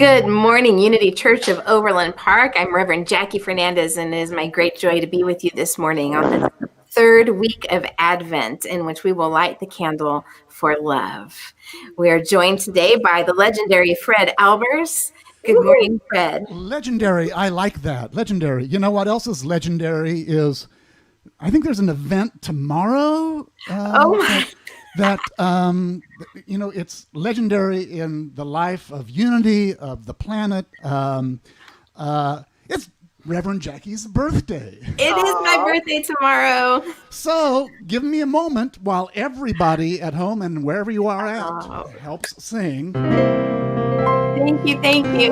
Good morning, Unity Church of Overland Park. I'm Reverend Jackie Fernandez, and it is my great joy to be with you this morning on the third week of Advent, in which we will light the candle for love. We are joined today by the legendary Fred Albers. Good morning, Fred. Legendary, I like that. Legendary. You know what else is legendary is, I think there's an event tomorrow. It's legendary in the life of unity of the planet. It's Reverend Jackie's birthday. It is my birthday tomorrow. So give me a moment while everybody at home and wherever you are at helps sing. Thank you, thank you.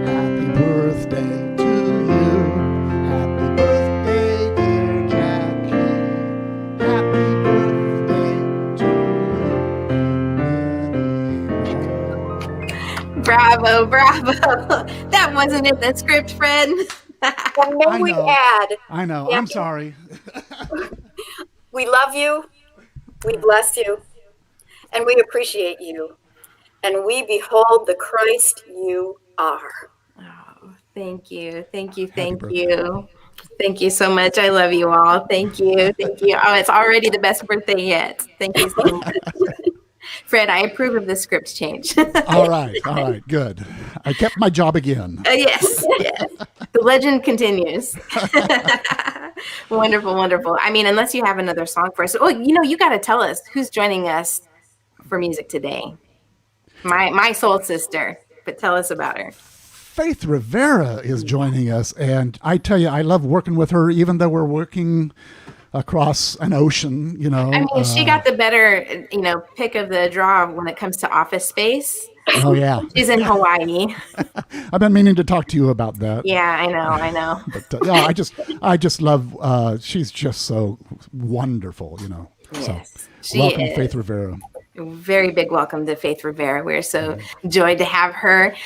Happy birthday to you. Happy birthday, dear Jackie. Happy birthday to you. Bravo, bravo. That wasn't in the script, Fred. And may we add. I know. I'm sorry. We love you. We bless you. And we appreciate you. And we behold the Christ you are. Oh, thank you. Thank you. Thank you. Thank you so much. I love you all. Thank you. Thank you. Oh, it's already the best birthday yet. Thank you so much. Fred, I approve of the script change. All right. Good. I kept my job again. Yes. The legend continues. Wonderful, wonderful. I mean, unless you have another song for us. Oh, you got to tell us who's joining us for music today. My soul sister, but tell us about her. Faith Rivera is joining us, and I tell you, I love working with her, even though we're working across an ocean, I mean, she got the better, pick of the draw when it comes to office space. Oh, yeah. She's in Hawaii. I've been meaning to talk to you about that. Yeah, I know. But I just love, she's just so wonderful, Yes, so welcome, Faith Rivera. Very big welcome to Faith Rivera. We're so joyed to have her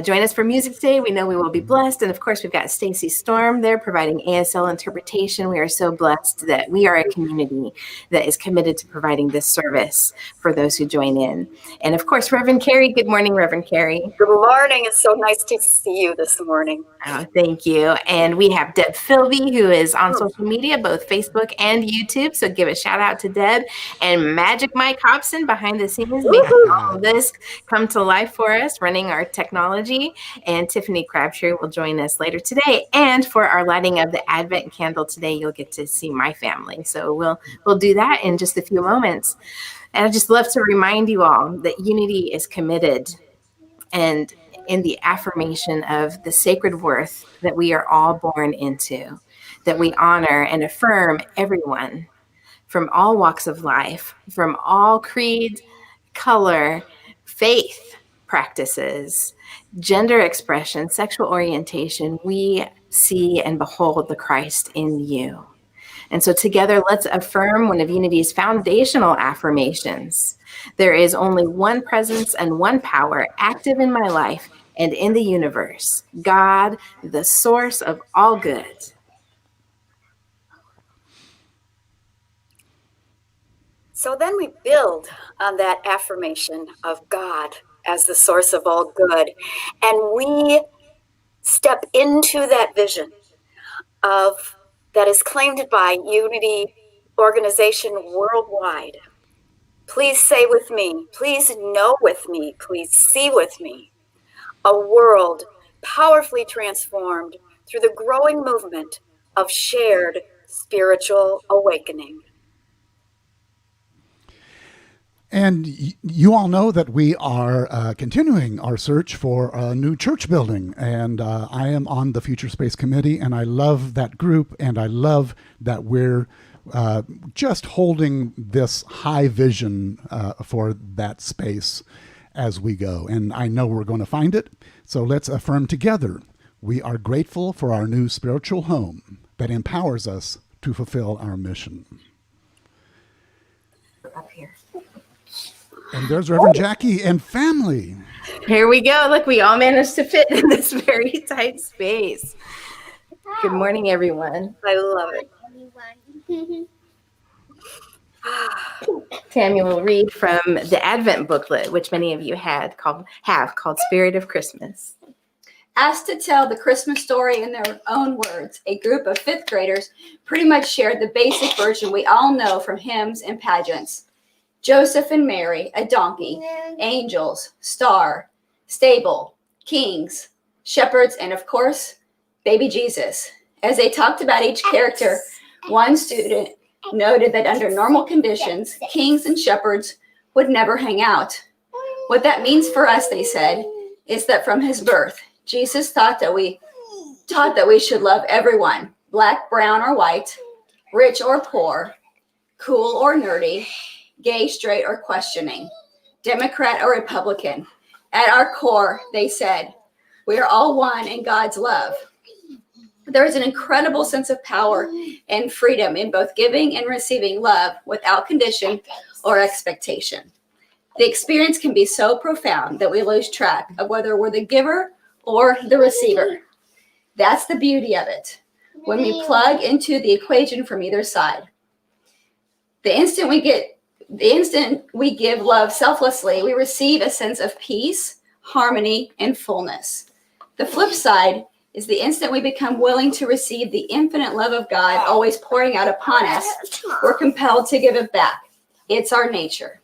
join us for music today. We know we will be blessed. And of course, we've got Stacy Storm there providing ASL interpretation. We are so blessed that we are a community that is committed to providing this service for those who join in. And of course, Reverend Carrie. Good morning, Reverend Carrie. Good morning. It's so nice to see you this morning. Oh, thank you. And we have Deb Philby, who is on social media, both Facebook and YouTube. So give a shout out to Deb, and Magic Mike Hobson behind the scenes making all of this come to life for us, running our technology. And Tiffany Crabtree will join us later today. And for our lighting of the Advent candle today, you'll get to see my family. So we'll do that in just a few moments. And I just love to remind you all that unity is committed, and in the affirmation of the sacred worth that we are all born into, that we honor and affirm everyone from all walks of life, from all creed, color, faith practices, gender expression, sexual orientation. We see and behold the Christ in you. And so together, let's affirm one of Unity's foundational affirmations. There is only one presence and one power active in my life and in the universe, God, the source of all good. So then we build on that affirmation of God as the source of all good. And we step into that vision that is claimed by Unity organization worldwide. Please say with me, please know with me, please see with me, a world powerfully transformed through the growing movement of shared spiritual awakening. And you all know that we are continuing our search for a new church building. And I am on the Future Space Committee, and I love that group. And I love that we're just holding this high vision for that space as we go. And I know we're going to find it. So let's affirm together. We are grateful for our new spiritual home that empowers us to fulfill our mission. Up here. And there's Reverend Jackie and family. Here we go. Look, we all managed to fit in this very tight space. Good morning, everyone. I love it. Tammy will read from the Advent booklet, which many of you have called Spirit of Christmas. Asked to tell the Christmas story in their own words, a group of fifth graders pretty much shared the basic version we all know from hymns and pageants. Joseph and Mary, a donkey, angels, star, stable, kings, shepherds, and of course, baby Jesus. As they talked about each character, one student noted that under normal conditions, kings and shepherds would never hang out. What that means for us, they said, is that from his birth, Jesus taught that we should love everyone, black, brown, or white, rich or poor, cool or nerdy, gay, straight, or questioning, Democrat or Republican. At our core, they said, we are all one in God's love. There is an incredible sense of power and freedom in both giving and receiving love without condition or expectation. The experience can be so profound that we lose track of whether we're the giver or the receiver. That's the beauty of it. When we plug into the equation from either side, the instant we give love selflessly, we receive a sense of peace, harmony, and fullness. The flip side is the instant we become willing to receive the infinite love of God always pouring out upon us, we're compelled to give it back. It's our nature.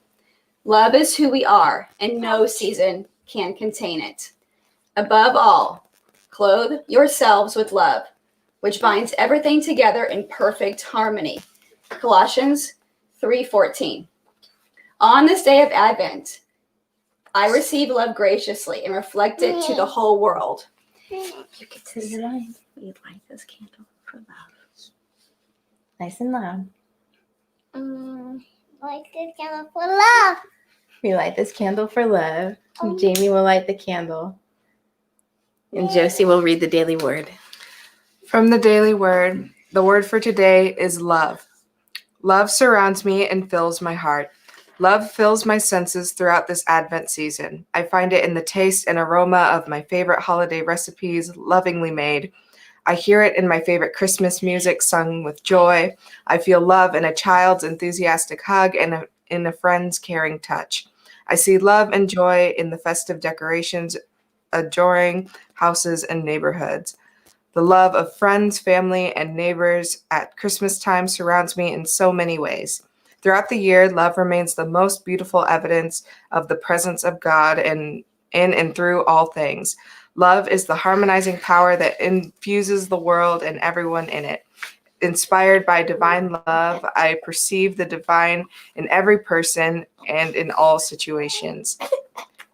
Love is who we are, and no season can contain it. Above all, clothe yourselves with love, which binds everything together in perfect harmony. Colossians 3:14. On this day of Advent, I receive love graciously and reflect it to the whole world. You get to the line. We light this candle for love. Nice and loud. Light this candle for love. We light this candle for love. Jamie will light the candle. And Josie will read the daily word. From the daily word, the word for today is love. Love surrounds me and fills my heart. Love fills my senses throughout this Advent season. I find it in the taste and aroma of my favorite holiday recipes, lovingly made. I hear it in my favorite Christmas music sung with joy. I feel love in a child's enthusiastic hug and in a friend's caring touch. I see love and joy in the festive decorations adorning houses and neighborhoods. The love of friends, family, and neighbors at Christmas time surrounds me in so many ways. Throughout the year, love remains the most beautiful evidence of the presence of God in and through all things. Love is the harmonizing power that infuses the world and everyone in it. Inspired by divine love, I perceive the divine in every person and in all situations.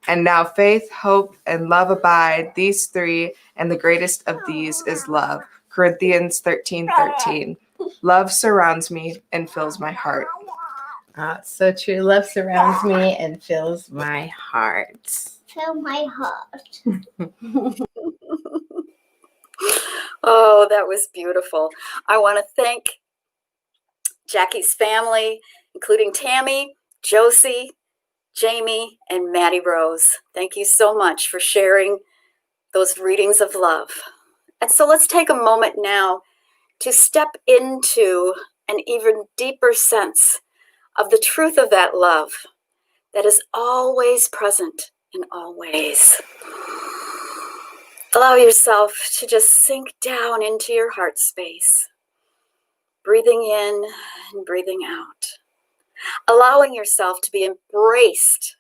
And now faith, hope, and love abide, these three, and the greatest of these is love. Corinthians 13:13. Love surrounds me and fills my heart. It's so true. Love surrounds me and fills my heart. Fill my heart. Oh, that was beautiful. I want to thank Jackie's family, including Tammy, Josie, Jamie, and Maddie Rose. Thank you so much for sharing those readings of love. And so let's take a moment now to step into an even deeper sense of the truth of that love that is always present in all ways. Allow yourself to just sink down into your heart space, breathing in and breathing out, allowing yourself to be embraced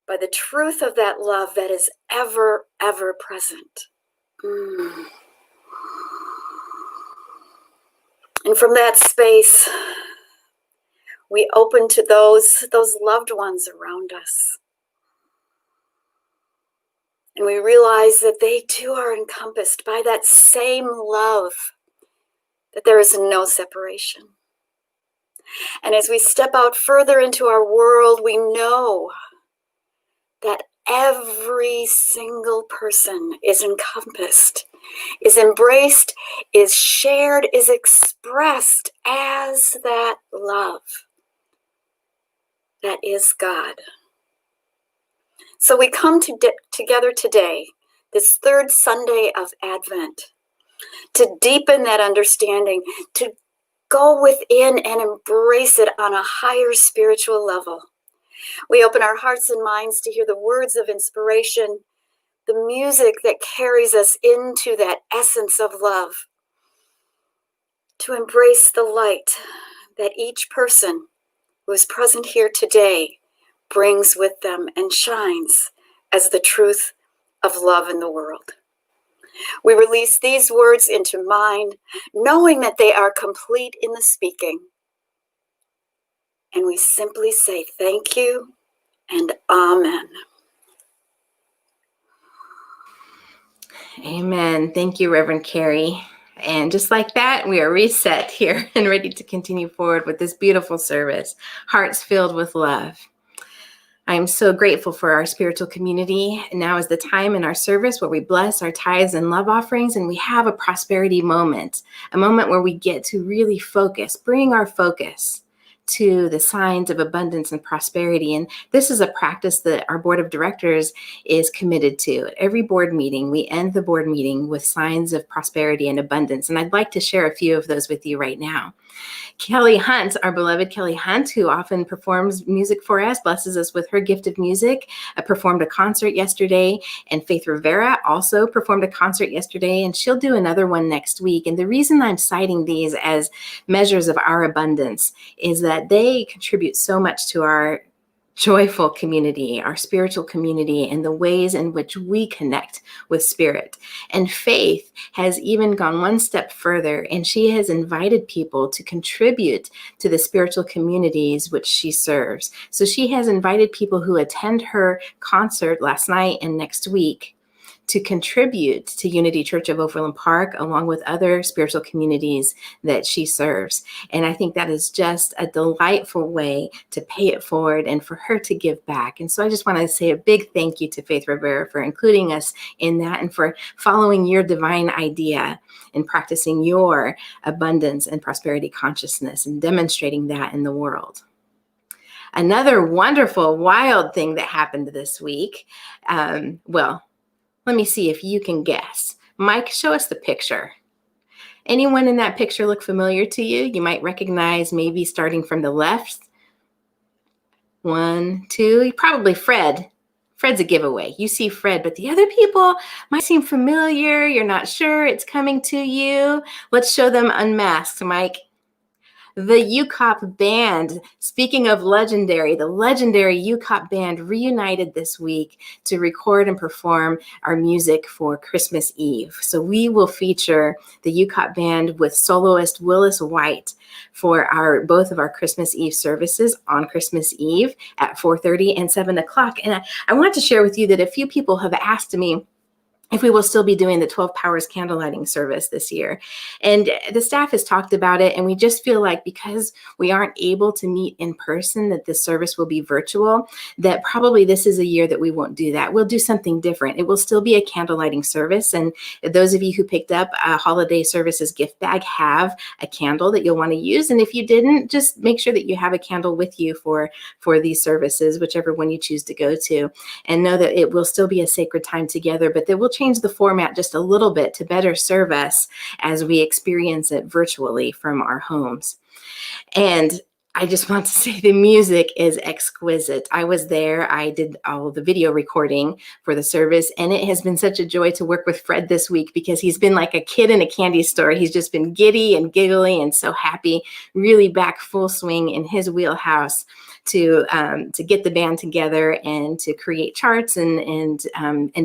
by the truth of that love that is ever, ever present. And from that space, we open to those loved ones around us. And we realize that they too are encompassed by that same love, that there is no separation. And as we step out further into our world, we know that every single person is encompassed, is embraced, is shared, is expressed as that love that is God. So we come together today, this third Sunday of Advent, to deepen that understanding, to go within and embrace it on a higher spiritual level. We open our hearts and minds to hear the words of inspiration, the music that carries us into that essence of love, to embrace the light that each person who is present here today brings with them and shines as the truth of love in the world. We release these words into mind, knowing that they are complete in the speaking. And we simply say thank you and amen. Amen. Thank you, Reverend Carrie. And just like that, we are reset here and ready to continue forward with this beautiful service, hearts filled with love. I'm so grateful for our spiritual community. Now is the time in our service where we bless our tithes and love offerings, and we have a prosperity moment, a moment where we get to really focus, bring our focus to the signs of abundance and prosperity. And this is a practice that our board of directors is committed to. At every board meeting, we end the board meeting with signs of prosperity and abundance. And I'd like to share a few of those with you right now. Kelly Hunt, our beloved Kelly Hunt, who often performs music for us, blesses us with her gift of music, performed a concert yesterday. And Faith Rivera also performed a concert yesterday, and she'll do another one next week. And the reason I'm citing these as measures of our abundance is that they contribute so much to our joyful community, our spiritual community, and the ways in which we connect with spirit. And Faith has even gone one step further, and she has invited people to contribute to the spiritual communities which she serves. So she has invited people who attend her concert last night and next week to contribute to Unity Church of Overland Park, along with other spiritual communities that she serves. And I think that is just a delightful way to pay it forward and for her to give back. And so I just want to say a big thank you to Faith Rivera for including us in that and for following your divine idea and practicing your abundance and prosperity consciousness and demonstrating that in the world. Another wonderful, wild thing that happened this week, let me see if you can guess. Mike, show us the picture. Anyone in that picture look familiar to you? You might recognize, maybe starting from the left. 1, 2, probably Fred. Fred's a giveaway. You see Fred, but the other people might seem familiar. You're not sure it's coming to you. Let's show them unmasked, Mike. The Ucop Band, speaking of legendary, the legendary Ucop Band reunited this week to record and perform our music for Christmas Eve. So we will feature the Ucop Band with soloist Willis White for both of our Christmas Eve services on Christmas Eve at 4:30 and 7 o'clock. And I want to share with you that a few people have asked me if we will still be doing the 12 Powers candlelighting service this year. And the staff has talked about it, and we just feel like because we aren't able to meet in person, that this service will be virtual, that probably this is a year that we won't do that. We'll do something different. It will still be a candlelighting service, and those of you who picked up a holiday services gift bag have a candle that you'll want to use. And if you didn't, just make sure that you have a candle with you for these services, whichever one you choose to go to, and know that it will still be a sacred time together, but that we'll change the format just a little bit to better serve us as we experience it virtually from our homes. And I just want to say the music is exquisite. I was there. I did all the video recording for the service, and it has been such a joy to work with Fred this week because he's been like a kid in a candy store. He's just been giddy and giggly and so happy, really back full swing in his wheelhouse to get the band together and to create charts and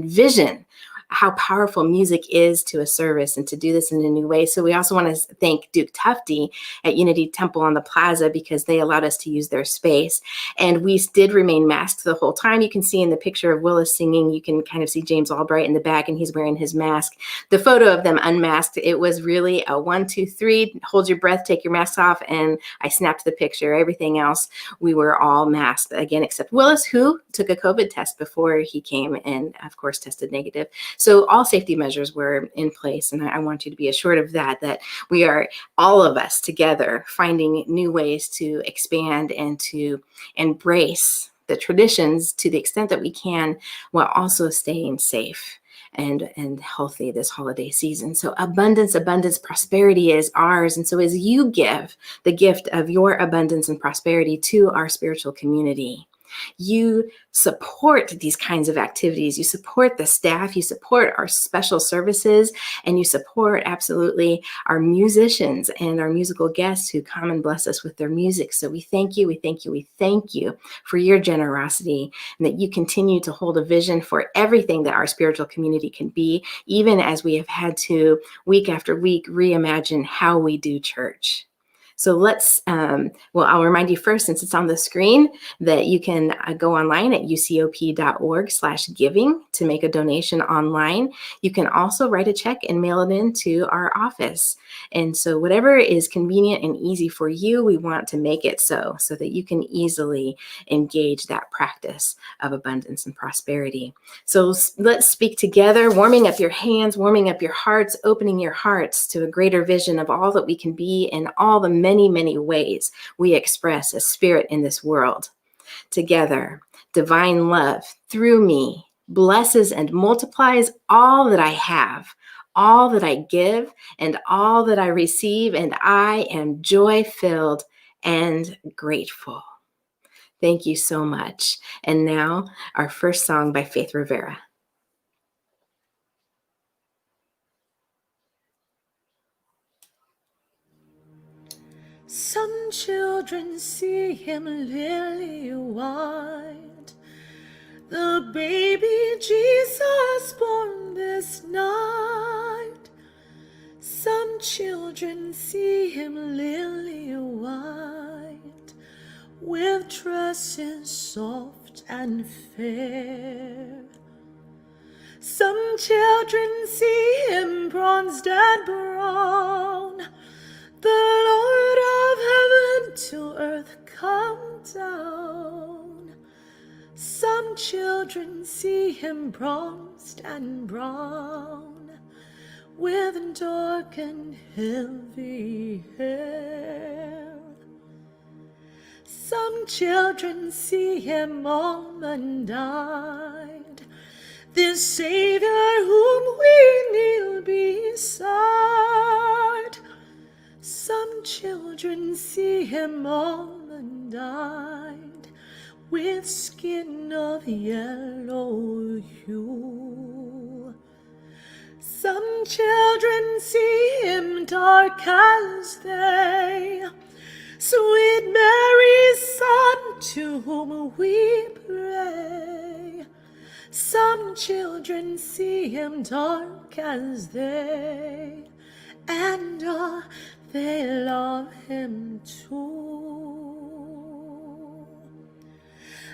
vision how powerful music is to a service and to do this in a new way. So we also want to thank Duke Tufty at Unity Temple on the Plaza because they allowed us to use their space. And we did remain masked the whole time. You can see in the picture of Willis singing, you can kind of see James Albright in the back, and he's wearing his mask. The photo of them unmasked, it was really a 1, 2, 3, hold your breath, take your mask off, and I snapped the picture. Everything else, we were all masked again, except Willis, who took a COVID test before he came and of course tested negative. So all safety measures were in place, and I want you to be assured of that we are, all of us together, finding new ways to expand and to embrace the traditions to the extent that we can while also staying safe. and healthy this holiday season. So abundance, prosperity is ours. And so as you give the gift of your abundance and prosperity to our spiritual community, you support these kinds of activities. You support the staff, you support our special services, and you support absolutely our musicians and our musical guests who come and bless us with their music. So we thank you, we thank you, we thank you for your generosity, and that you continue to hold a vision for everything that our spiritual community can be, even as we have had to, week after week, reimagine how we do church. So let's, I'll remind you first, since it's on the screen, that you can go online at ucop.org/giving to make a donation online. You can also write a check and mail it in to our office. And so whatever is convenient and easy for you, we want to make it so that you can easily engage that practice of abundance and prosperity. So let's speak together, warming up your hands, warming up your hearts, opening your hearts to a greater vision of all that we can be in all the many, many ways we express a spirit in this world. Together, divine love through me blesses and multiplies all that I have, all that I give, and all that I receive, and I am joy-filled and grateful. Thank you so much. And now, our first song by Faith Rivera. Some children see him lily-white, the baby Jesus born this night. Some children see him lily-white, with dresses soft and fair. Some children see him bronzed and brown, the Lord of heaven to earth come down. Some children see him bronzed and brown, with dark and heavy hair. Some children see him almond-eyed, this Savior whom we kneel beside. Some children see him almond-eyed, with skin of yellow hue. Some children see him dark as they, sweet Mary's Son, to whom we pray. Some children see him dark as they, and they love him too.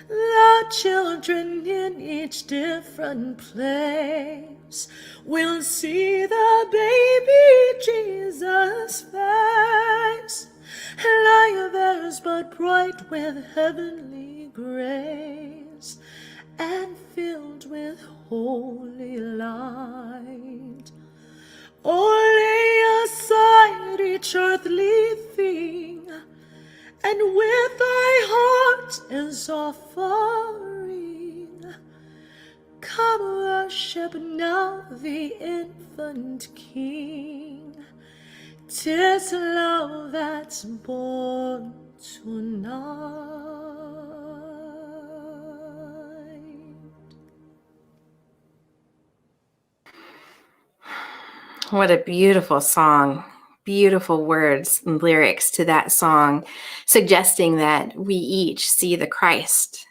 The children in each different place will see the baby Jesus' face, like theirs but bright with heavenly grace, and filled with holy light. Oh, lay aside each earthly thing, and with thy heart as offering, come worship now the infant King. 'Tis love that's born tonight. What a beautiful song. Beautiful words and lyrics to that song, suggesting that we each see the Christ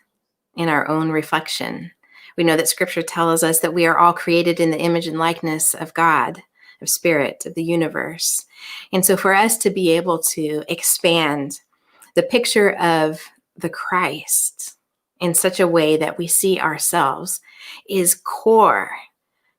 in our own reflection. We know that scripture tells us that we are all created in the image and likeness of God, of spirit, of the universe. And so for us to be able to expand the picture of the Christ in such a way that we see ourselves is core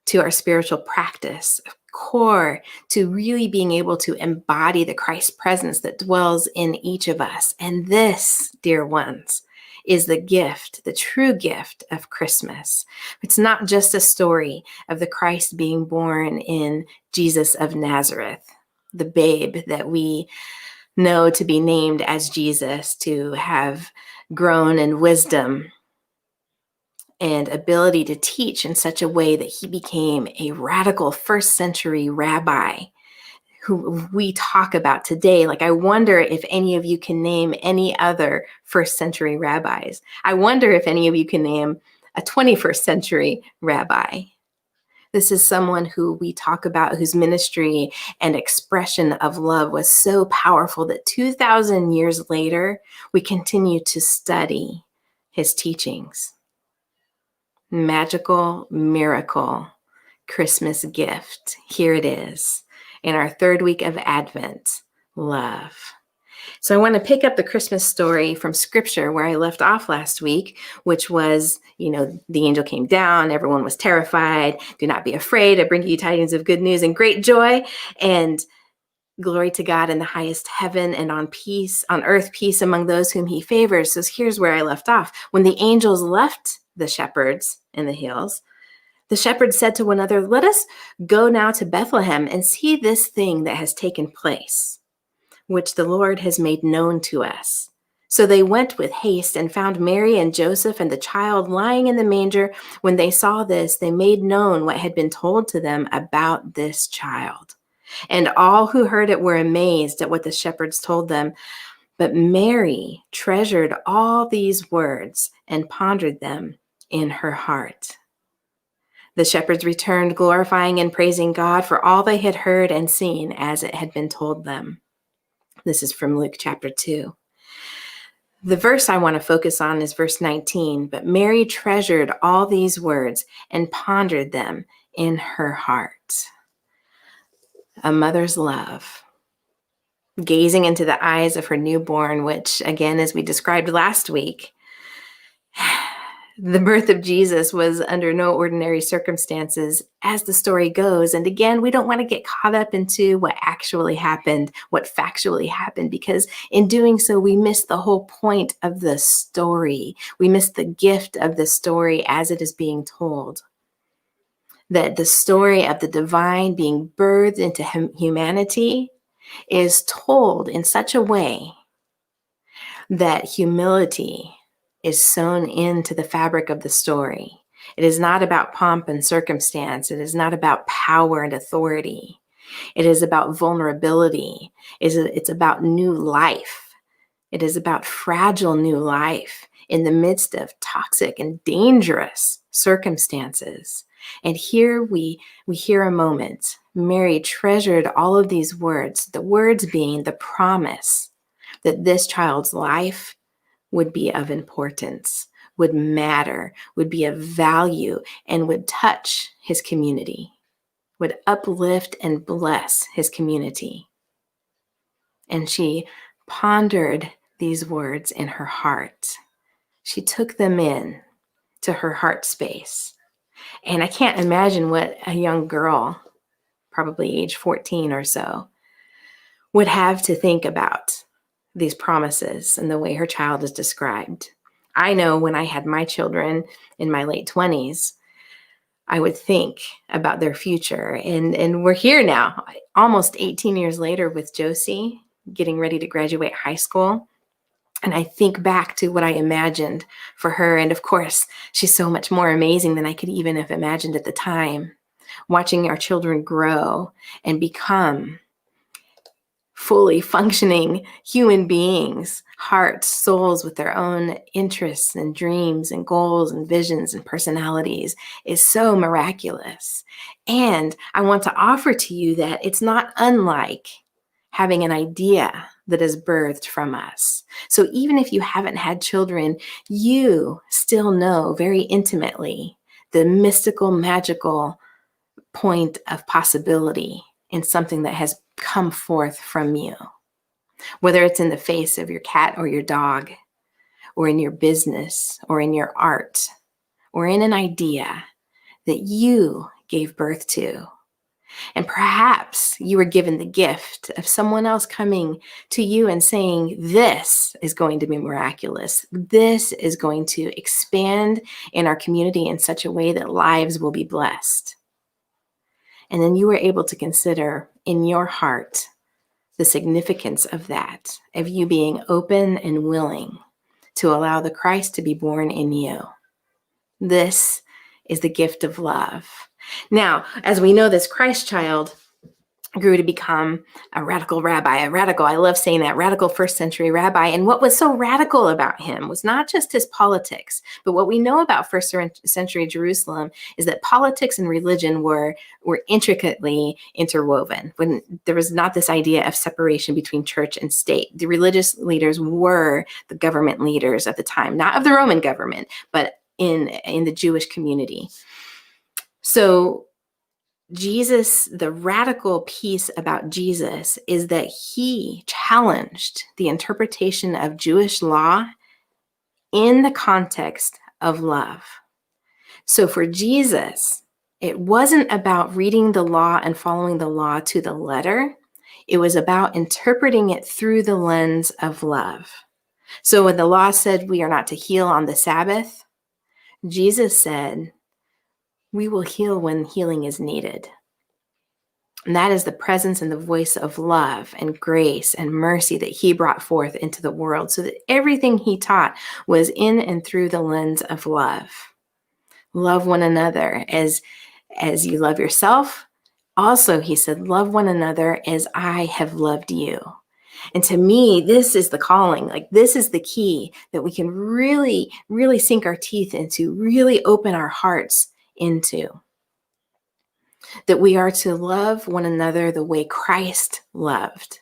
to our spiritual practice, core to really being able to embody the Christ presence that dwells in each of us. And this, dear ones, is the gift, the true gift of Christmas. It's not just a story of the Christ being born in Jesus of Nazareth, the babe that we know to be named as Jesus, to have grown in wisdom and ability to teach in such a way that he became a radical first century rabbi who we talk about today. Like, I wonder if any of you can name any other first century rabbis. I wonder if any of you can name a 21st century rabbi. This is someone who we talk about, whose ministry and expression of love was so powerful that 2,000 years later, we continue to study his teachings. Magical miracle Christmas gift. Here it is in our third week of Advent, love. So I want to pick up the Christmas story from scripture where I left off last week, which was, the angel came down, everyone was terrified. Do not be afraid. I bring you tidings of good news and great joy, and glory to God in the highest heaven, and on earth peace among those whom he favors. So here's where I left off. When the angels left the shepherds in the hills, the shepherds said to one another, "Let us go now to Bethlehem and see this thing that has taken place, which the Lord has made known to us." So they went with haste and found Mary and Joseph and the child lying in the manger. When they saw this, they made known what had been told to them about this child. And all who heard it were amazed at what the shepherds told them. But Mary treasured all these words and pondered them in her heart. The shepherds returned, glorifying and praising God for all they had heard and seen as it had been told them. This is from Luke chapter 2. The verse I want to focus on is verse 19. But Mary treasured all these words and pondered them in her heart. A mother's love. Gazing into the eyes of her newborn, which, again, as we described last week, the birth of Jesus was under no ordinary circumstances, as the story goes. And again, we don't want to get caught up into what actually happened, what factually happened, because in doing so, we miss the whole point of the story. We miss the gift of the story as it is being told. That the story of the divine being birthed into humanity is told in such a way that humility is sewn into the fabric of the story. It is not about pomp and circumstance. It is not about power and authority. It is about vulnerability. It's about new life. It is about fragile new life in the midst of toxic and dangerous circumstances. And here we hear a moment. Mary treasured all of these words, the words being the promise that this child's life would be of importance, would matter, would be of value, and would touch his community, would uplift and bless his community. And she pondered these words in her heart. She took them in to her heart space. And I can't imagine what a young girl, probably age 14 or so, would have to think about these promises and the way her child is described. I know when I had my children in my late 20s, I would think about their future. And we're here now, almost 18 years later with Josie, getting ready to graduate high school. And I think back to what I imagined for her. And of course, she's so much more amazing than I could even have imagined at the time. Watching our children grow and become fully functioning human beings, hearts, souls with their own interests and dreams and goals and visions and personalities is so miraculous. And I want to offer to you that it's not unlike having an idea that is birthed from us. So even if you haven't had children, you still know very intimately the mystical, magical point of possibility in something that has come forth from you, whether it's in the face of your cat or your dog, or in your business, or in your art, or in an idea that you gave birth to. And perhaps you were given the gift of someone else coming to you and saying, this is going to be miraculous. This is going to expand in our community in such a way that lives will be blessed. And then you were able to consider in your heart the significance of that, of you being open and willing to allow the Christ to be born in you. This is the gift of love. Now, as we know, this Christ child grew to become a radical rabbi, I love saying that, radical first century rabbi. And what was so radical about him was not just his politics, but what we know about first century Jerusalem is that politics and religion were intricately interwoven. When there was not this idea of separation between church and state. The religious leaders were the government leaders of the time, not of the Roman government, but in the Jewish community. So Jesus, the radical piece about Jesus is that he challenged the interpretation of Jewish law in the context of love. So for Jesus, it wasn't about reading the law and following the law to the letter. It was about interpreting it through the lens of love. So when the law said we are not to heal on the Sabbath, Jesus said, we will heal when healing is needed. And that is the presence and the voice of love and grace and mercy that he brought forth into the world, so that everything he taught was in and through the lens of love. Love one another as you love yourself. Also, he said, love one another as I have loved you. And to me, this is the calling. Like, this is the key that we can really, really sink our teeth into, really open our hearts into. That we are to love one another the way Christ loved.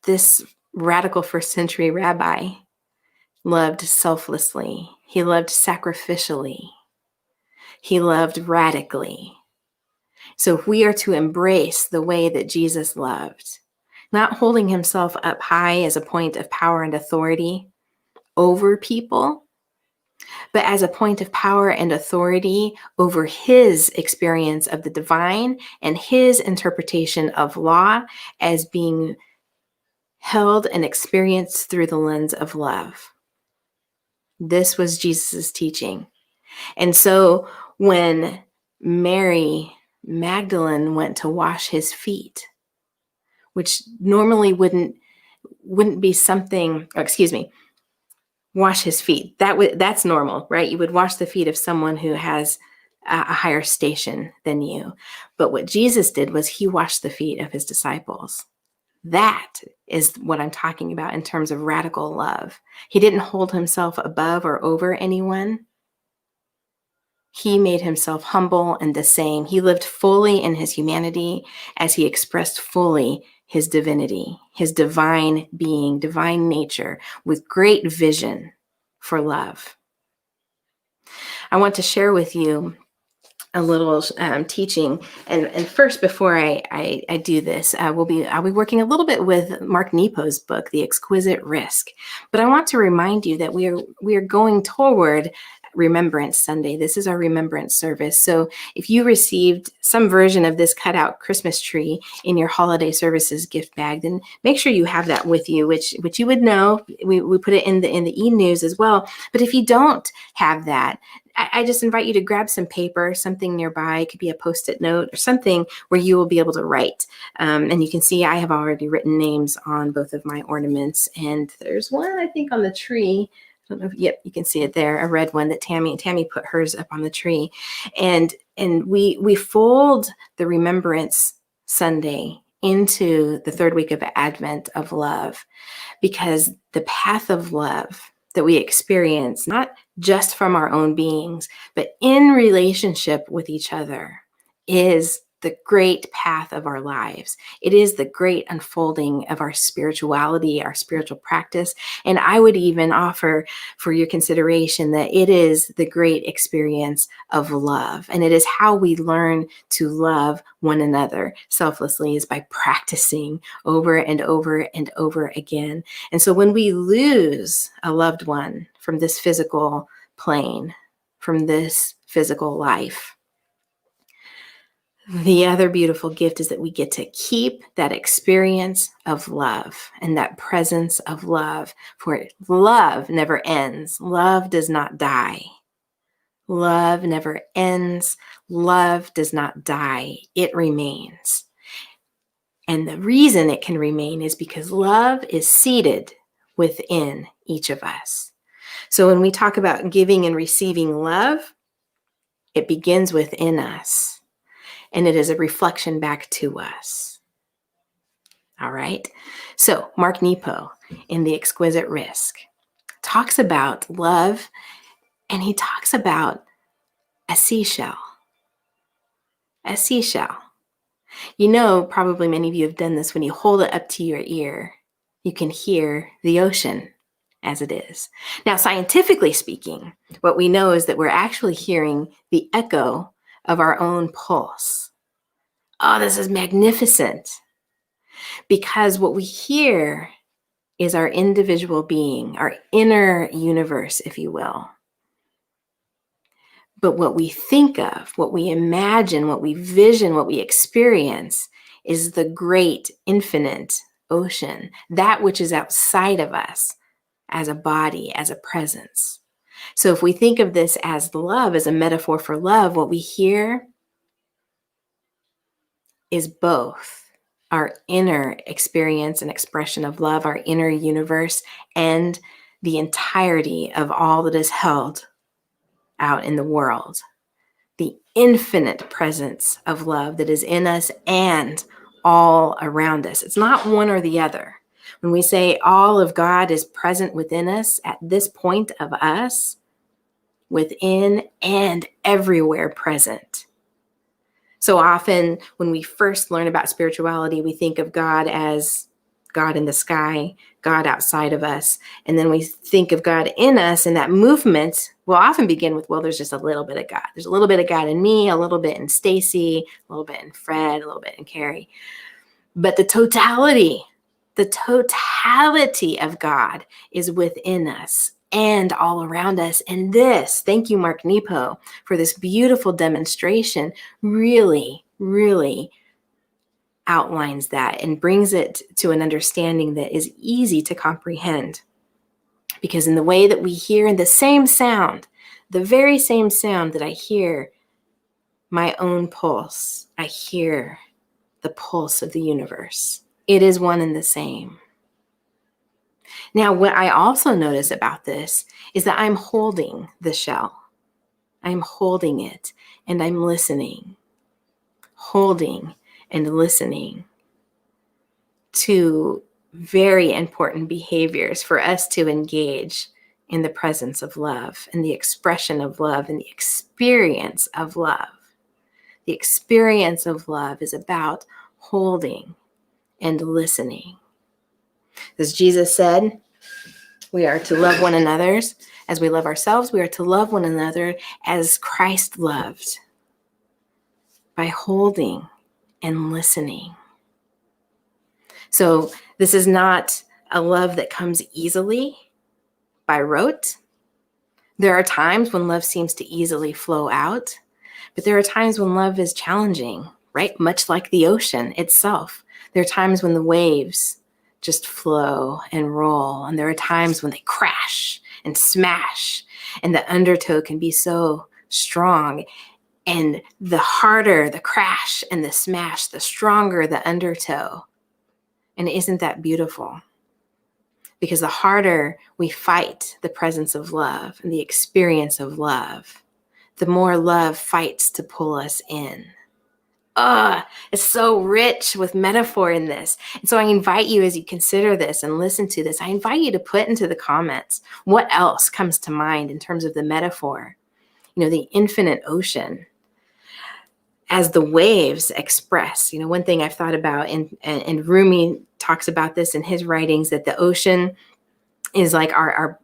This radical first century rabbi loved selflessly. He loved sacrificially. He loved radically. So if we are to embrace the way that Jesus loved, not holding himself up high as a point of power and authority over people, but as a point of power and authority over his experience of the divine and his interpretation of law as being held and experienced through the lens of love. This was Jesus's teaching. And so when Mary Magdalene went to wash his feet, which normally wouldn't be something, wash his feet. That's normal, right? You would wash the feet of someone who has a higher station than you. But what Jesus did was he washed the feet of his disciples. That is what I'm talking about in terms of radical love. He didn't hold himself above or over anyone. He made himself humble and the same. He lived fully in his humanity as he expressed fully his divinity, his divine being, divine nature, with great vision for love. I want to share with you a little teaching. And first, before I do this, I'll be working a little bit with Mark Nepo's book, The Exquisite Risk. But I want to remind you that we are going toward Remembrance Sunday. This is our remembrance service. So if you received some version of this cutout Christmas tree in your holiday services gift bag, then make sure you have that with you, which you would know. We put it in the e-news as well. But if you don't have that, I just invite you to grab some paper, something nearby. It could be a Post-it note or something where you will be able to write. And you can see I have already written names on both of my ornaments. And there's one, I think, on the tree. I don't know yep, you can see it there, a red one that Tammy put hers up on the tree. And we fold the Remembrance Sunday into the third week of Advent of love, because the path of love that we experience, not just from our own beings, but in relationship with each other, is the great path of our lives. It is the great unfolding of our spirituality, our spiritual practice. And I would even offer for your consideration that it is the great experience of love. And it is how we learn to love one another selflessly, is by practicing over and over and over again. And so when we lose a loved one from this physical plane, from this physical life, the other beautiful gift is that we get to keep that experience of love and that presence of love, for love never ends. Love does not die. Love never ends. Love does not die. It remains. And the reason it can remain is because love is seated within each of us. So when we talk about giving and receiving love, it begins within us, and it is a reflection back to us. All right. So Mark Nepo in The Exquisite Risk talks about love, and he talks about a seashell. A seashell. You know, probably many of you have done this. When you hold it up to your ear, you can hear the ocean as it is. Now, scientifically speaking, what we know is that we're actually hearing the echo of our own pulse. Oh, this is magnificent. Because what we hear is our individual being, our inner universe, if you will. But what we think of, what we imagine, what we vision, what we experience is the great infinite ocean, that which is outside of us as a body, as a presence. So if we think of this as love, as a metaphor for love, what we hear is both our inner experience and expression of love, our inner universe, and the entirety of all that is held out in the world. The infinite presence of love that is in us and all around us. It's not one or the other. When we say all of God is present within us, at this point of us, within and everywhere present. So often when we first learn about spirituality, we think of God as God in the sky, God outside of us. And then we think of God in us, and that movement will often begin with, well, there's just a little bit of God. There's a little bit of God in me, a little bit in Stacy, a little bit in Fred, a little bit in Carrie. But the totality of God is within us and all around us. And this, thank you, Mark Nepo, for this beautiful demonstration, really, really outlines that and brings it to an understanding that is easy to comprehend. Because in the way that we hear in the same sound, the very same sound that I hear my own pulse, I hear the pulse of the universe. It is one and the same. Now, what I also notice about this is that I'm holding the shell. I'm holding it and I'm listening, holding and listening to very important behaviors for us to engage in the presence of love and the expression of love and the experience of love. The experience of love is about holding and listening. As Jesus said, we are to love one another as we love ourselves. We are to love one another as Christ loved, by holding and listening. So this is not a love that comes easily by rote. There are times when love seems to easily flow out, but there are times when love is challenging, right? Much like the ocean itself. There are times when the waves just flow and roll, and there are times when they crash and smash, and the undertow can be so strong. And the harder the crash and the smash, the stronger the undertow. And isn't that beautiful? Because the harder we fight the presence of love and the experience of love, the more love fights to pull us in. It's so rich with metaphor in this. And so I invite you, as you consider this and listen to this, I invite you to put into the comments what else comes to mind in terms of the metaphor. You know, the infinite ocean as the waves express. You know, one thing I've thought about, and Rumi talks about this in his writings, that the ocean is like our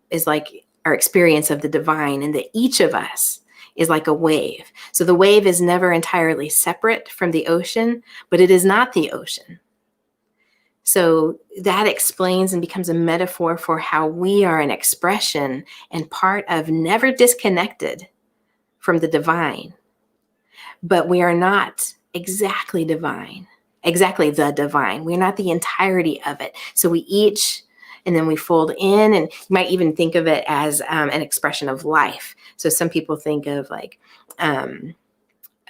experience of the divine, and that each of us is like a wave. So the wave is never entirely separate from the ocean, but it is not the ocean. So that explains and becomes a metaphor for how we are an expression and part of, never disconnected from the divine. But we are not exactly divine, exactly the divine. We're not the entirety of it. So we each, and then we fold in, and you might even think of it as an expression of life. So some people think of like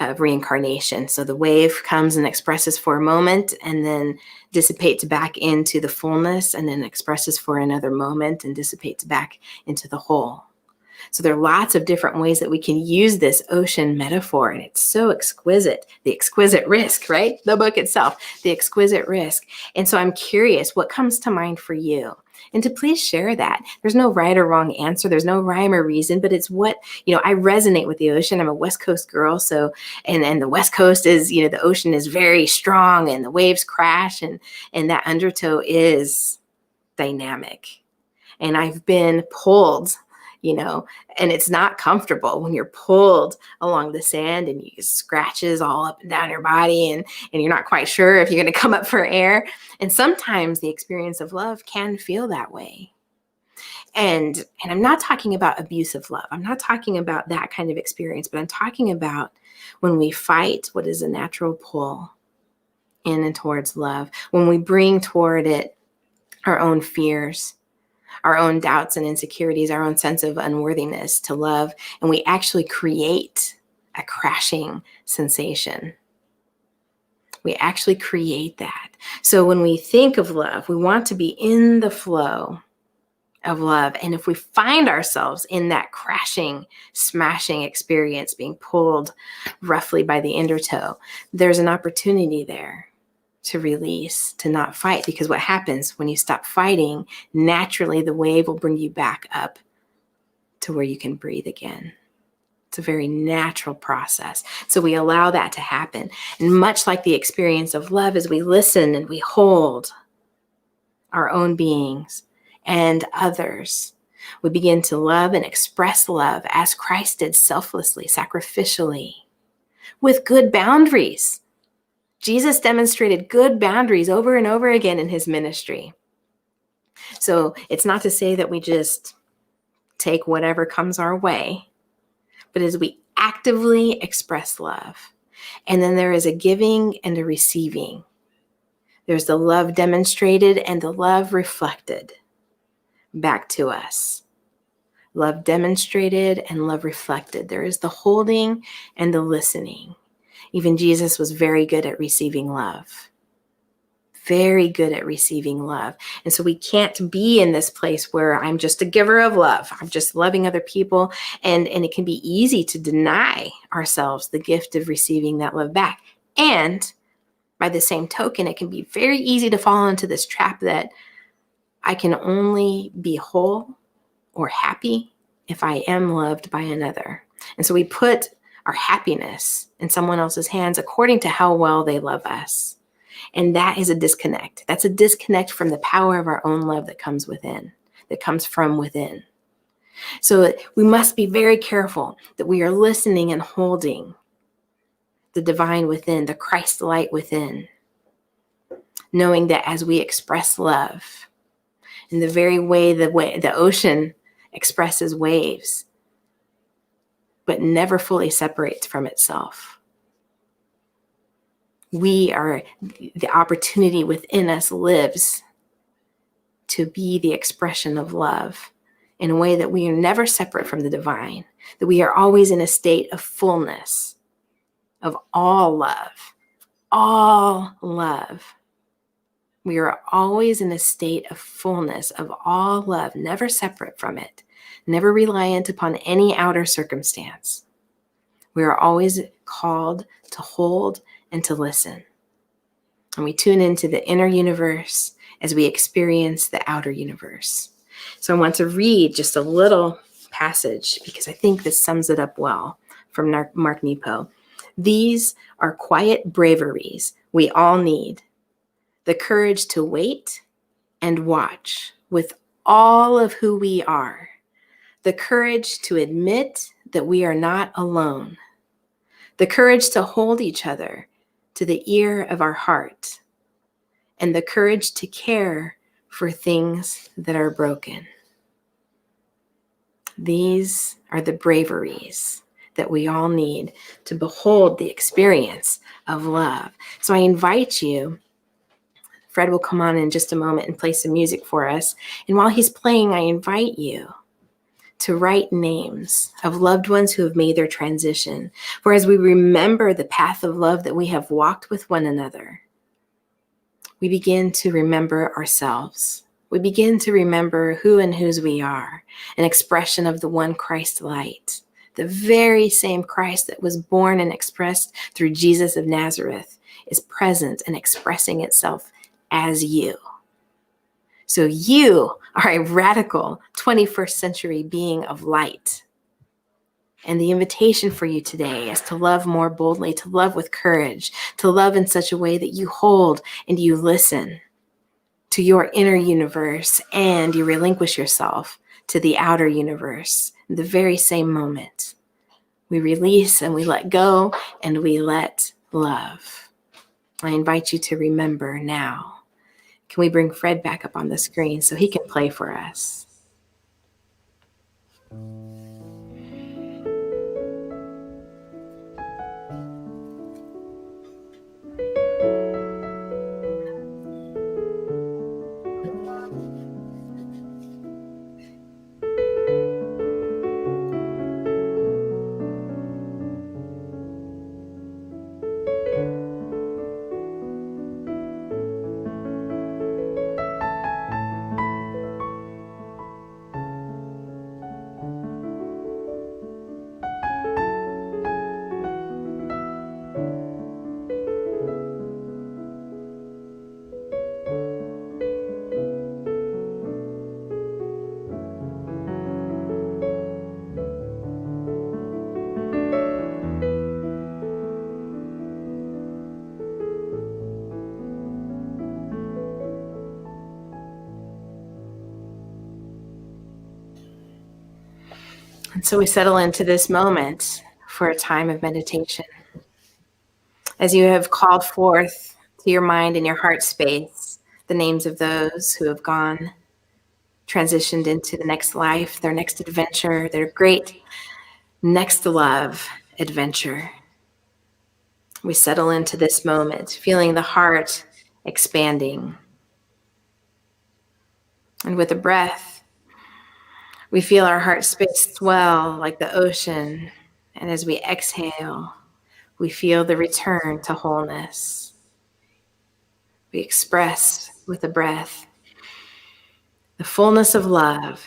of reincarnation. So the wave comes and expresses for a moment and then dissipates back into the fullness, and then expresses for another moment and dissipates back into the whole. So there are lots of different ways that we can use this ocean metaphor, and it's so exquisite. The exquisite risk, right? The book itself, the exquisite risk. And so I'm curious, what comes to mind for you? And to please share that. There's no right or wrong answer. There's no rhyme or reason, but it's what, I resonate with the ocean. I'm a West Coast girl. So, and the West Coast is, the ocean is very strong and the waves crash, and that undertow is dynamic. And I've been pulled, and it's not comfortable when you're pulled along the sand and you get scratches all up and down your body, and you're not quite sure if you're going to come up for air. And sometimes the experience of love can feel that way. And I'm not talking about abusive love. I'm not talking about that kind of experience, but I'm talking about when we fight what is a natural pull in and towards love, when we bring toward it our own fears, our own doubts and insecurities, our own sense of unworthiness to love, and we actually create a crashing sensation. We actually create that. So when we think of love, we want to be in the flow of love. And if we find ourselves in that crashing, smashing experience, being pulled roughly by the undertow, there's an opportunity there to release, to not fight, because what happens when you stop fighting, naturally the wave will bring you back up to where you can breathe again. It's a very natural process. So we allow that to happen. And much like the experience of love, as we listen and we hold our own beings and others, we begin to love and express love as Christ did, selflessly, sacrificially, with good boundaries. Jesus demonstrated good boundaries over and over again in his ministry. So it's not to say that we just take whatever comes our way, but as we actively express love. And then there is a giving and a receiving. There's the love demonstrated and the love reflected back to us. Love demonstrated and love reflected. There is the holding and the listening. Even Jesus was very good at receiving love. Very good at receiving love. And so we can't be in this place where I'm just a giver of love. I'm just loving other people. And it can be easy to deny ourselves the gift of receiving that love back. And by the same token, it can be very easy to fall into this trap that I can only be whole or happy if I am loved by another. And so we put our happiness in someone else's hands according to how well they love us. And that is a disconnect. That's a disconnect from the power of our own love that comes within, that comes from within. So we must be very careful that we are listening and holding the divine within, the Christ light within, knowing that as we express love in the very way the ocean expresses waves, but never fully separates from itself. The opportunity within us lives to be the expression of love in a way that we are never separate from the divine, that we are always in a state of fullness of all love, all love. We are always in a state of fullness of all love, never separate from it, never reliant upon any outer circumstance. We are always called to hold and to listen. And we tune into the inner universe as we experience the outer universe. So I want to read just a little passage because I think this sums it up well from Mark Nepo. These are quiet braveries we all need. The courage to wait and watch with all of who we are. The courage to admit that we are not alone. The courage to hold each other to the ear of our heart. And the courage to care for things that are broken. These are the braveries that we all need to behold the experience of love. So I invite you, Fred will come on in just a moment and play some music for us. And while he's playing, I invite you to write names of loved ones who have made their transition. For as we remember the path of love that we have walked with one another, we begin to remember ourselves. We begin to remember who and whose we are, an expression of the one Christ light, the very same Christ that was born and expressed through Jesus of Nazareth is present and expressing itself as you. So you are a radical 21st century being of light. And the invitation for you today is to love more boldly, to love with courage, to love in such a way that you hold and you listen to your inner universe and you relinquish yourself to the outer universe in the very same moment. We release and we let go and we let love. I invite you to remember now. Can we bring Fred back up on the screen so he can play for us? And so we settle into this moment for a time of meditation. As you have called forth to your mind and your heart space the names of those who have gone, transitioned into the next life, their next adventure, their great next to love adventure. We settle into this moment, feeling the heart expanding. And with a breath, we feel our heart space swell like the ocean. And as we exhale, we feel the return to wholeness. We express with a breath the fullness of love,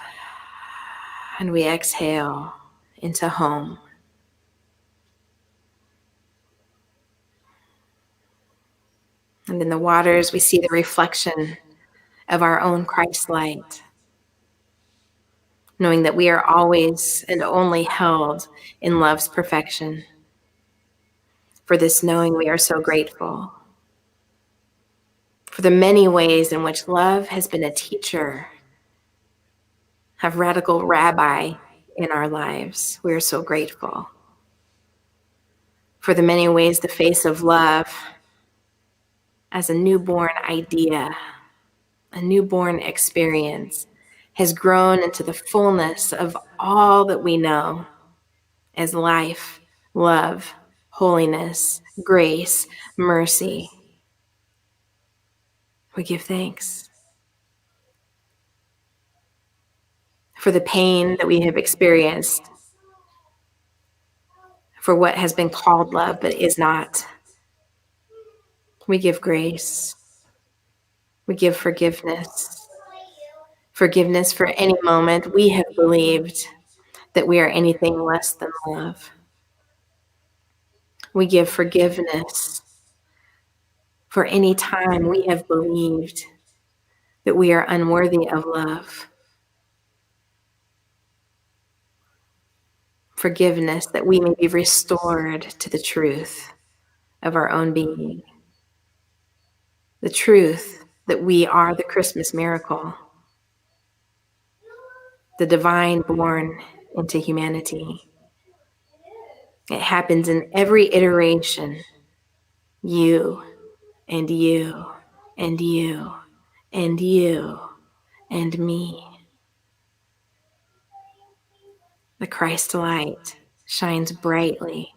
and we exhale into home. And in the waters, we see the reflection of our own Christ light, knowing that we are always and only held in love's perfection. For this knowing, we are so grateful for the many ways in which love has been a teacher, a radical rabbi in our lives. We are so grateful for the many ways the face of love as a newborn idea, a newborn experience, has grown into the fullness of all that we know as life, love, holiness, grace, mercy. We give thanks for the pain that we have experienced, for what has been called love but is not. We give grace. We give forgiveness. Forgiveness for any moment we have believed that we are anything less than love. We give forgiveness for any time we have believed that we are unworthy of love. Forgiveness that we may be restored to the truth of our own being. The truth that we are the Christmas miracle, the divine born into humanity. It happens in every iteration. You and you and you and you and me. The Christ light shines brightly.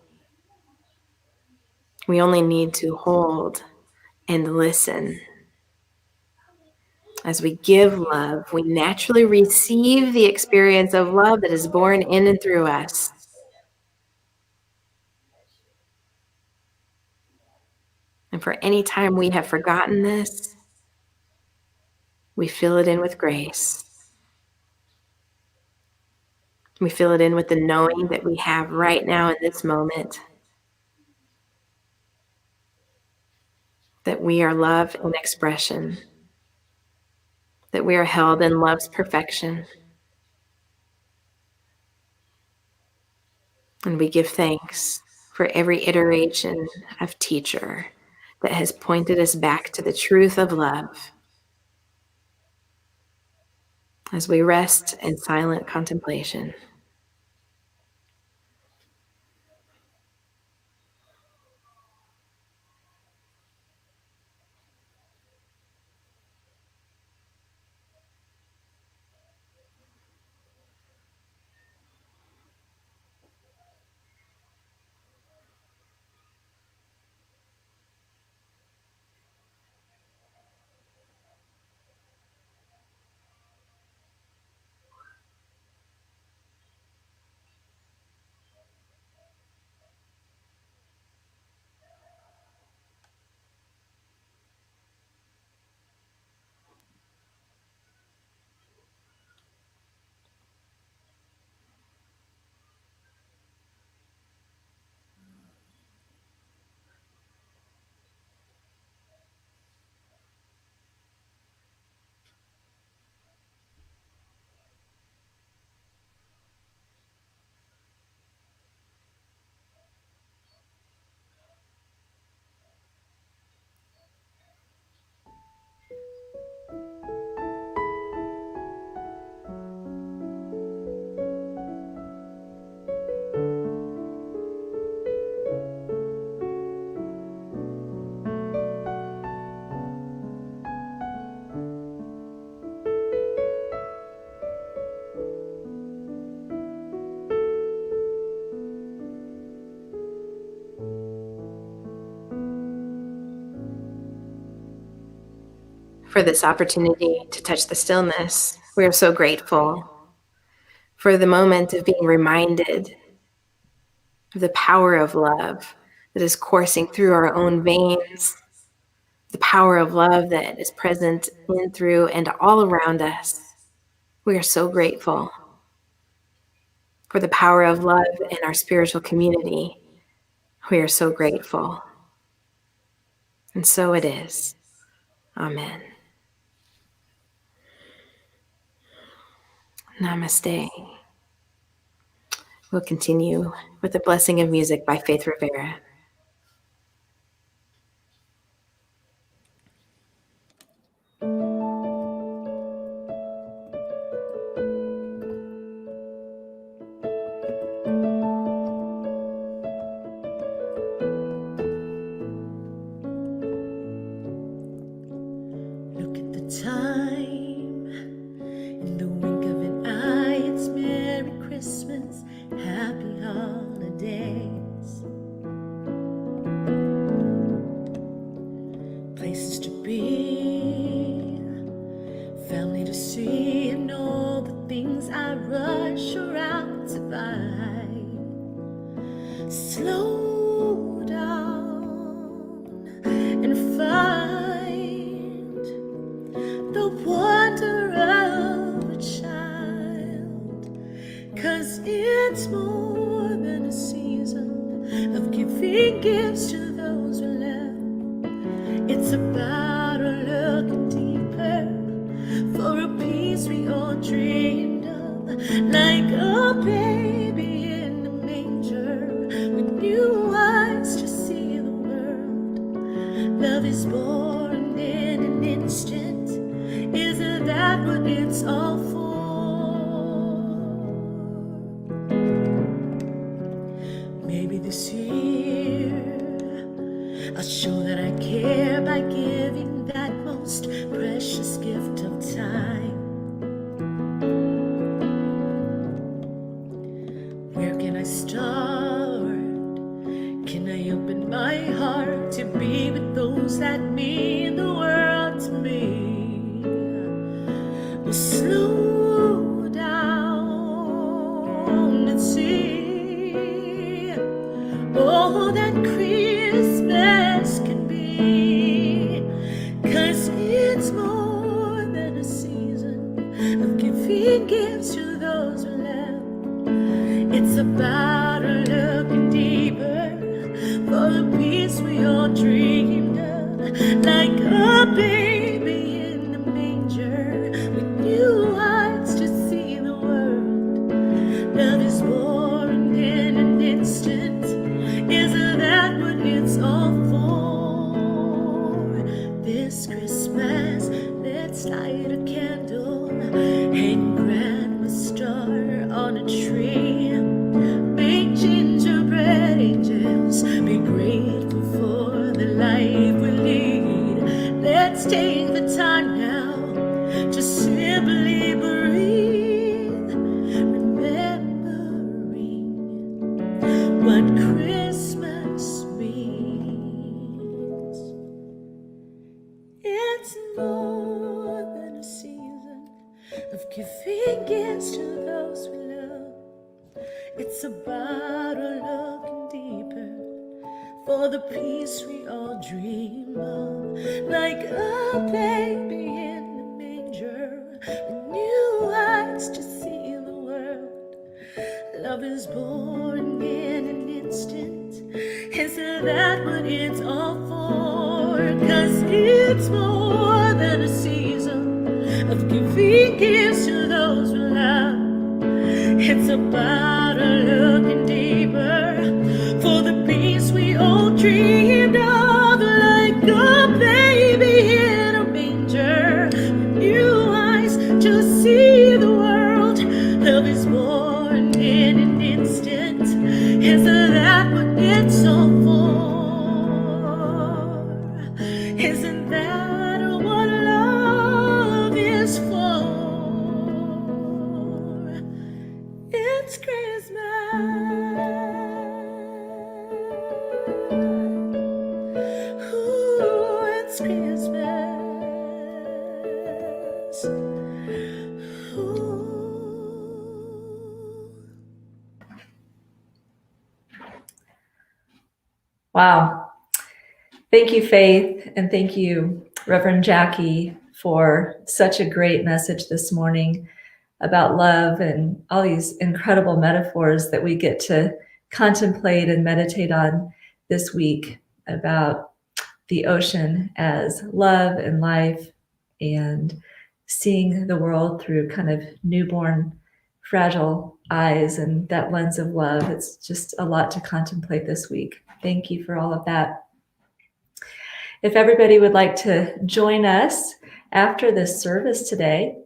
We only need to hold and listen. As we give love, we naturally receive the experience of love that is born in and through us. And for any time we have forgotten this, we fill it in with grace. We fill it in with the knowing that we have right now in this moment, that we are love in expression, that we are held in love's perfection. And we give thanks for every iteration of teacher that has pointed us back to the truth of love as we rest in silent contemplation. For this opportunity to touch the stillness, we are so grateful for the moment of being reminded of the power of love that is coursing through our own veins, the power of love that is present in, through, and all around us. We are so grateful for the power of love in our spiritual community. We are so grateful. And so it is. Amen. Namaste. We'll continue with the blessing of music by Faith Rivera. Look at the time. In the wink of an eye, it's Merry Christmas, Happy Holidays. Places to be, family to see, and all the things I rush around to buy. Slow down and find the wonder of a child, 'cause it's more than a season of giving gifts to those we love. It's about a looking deeper for a peace we all dreamed of, like a baby in a manger with new eyes to see the world. Love is born in an instant. Isn't that what it's all for? Maybe this year I'll show that I care by giving that most precious gift of time. Where can I start? Can I open my heart to be with those that mean the world to me? the life we lead. Let's take the time now to simply breathe, remembering what Christmas means. It's more than a season of giving gifts to those we love. It's about looking deeper for the peace we all dream of. Like a baby in the manger, with new eyes to see the world. Love is born in an instant. Isn't that what it's all for? 'Cause it's more than a season of giving gifts to those we love. It's about looking deeper for the peace we all dreamed of. Like a baby in a manger, new eyes to see the world. Love is born in an instant. Isn't that what it's all for? Isn't that what love is for? It's Christmas. Ooh, it's Christmas. Ooh. Wow. Thank you, Faith, and thank you, Reverend Jackie, for such a great message this morning about love and all these incredible metaphors that we get to contemplate and meditate on this week about the ocean as love and life and seeing the world through kind of newborn, fragile eyes and that lens of love. It's just a lot to contemplate this week. Thank you for all of that. If everybody would like to join us after this service today,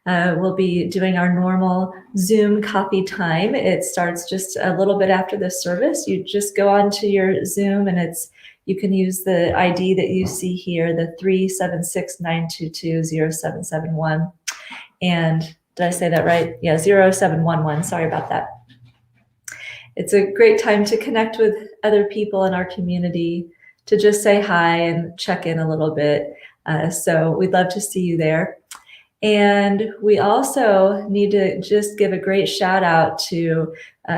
we'll be doing our normal Zoom coffee time. It starts just a little bit after this service. You just go onto your Zoom and you can use the ID that you see here, the 376-922-0771. And did I say that right? Yeah, 0711. Sorry about that. It's a great time to connect with other people in our community, to just say hi and check in a little bit. So we'd love to see you there. And we also need to just give a great shout out to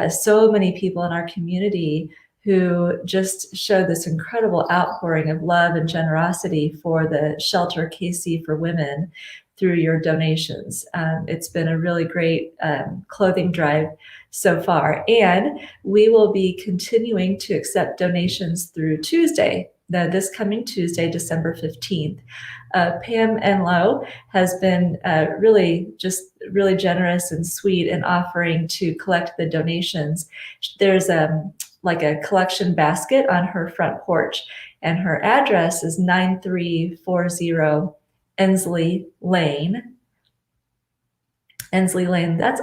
so many people in our community who just showed this incredible outpouring of love and generosity for the Shelter KC for Women through your donations. It's been a really great clothing drive so far. And we will be continuing to accept donations through Tuesday, this coming Tuesday, December 15th. Pam Enlow has been really generous and sweet in offering to collect the donations. There's like a collection basket on her front porch, and her address is 9340 Ensley Lane. That's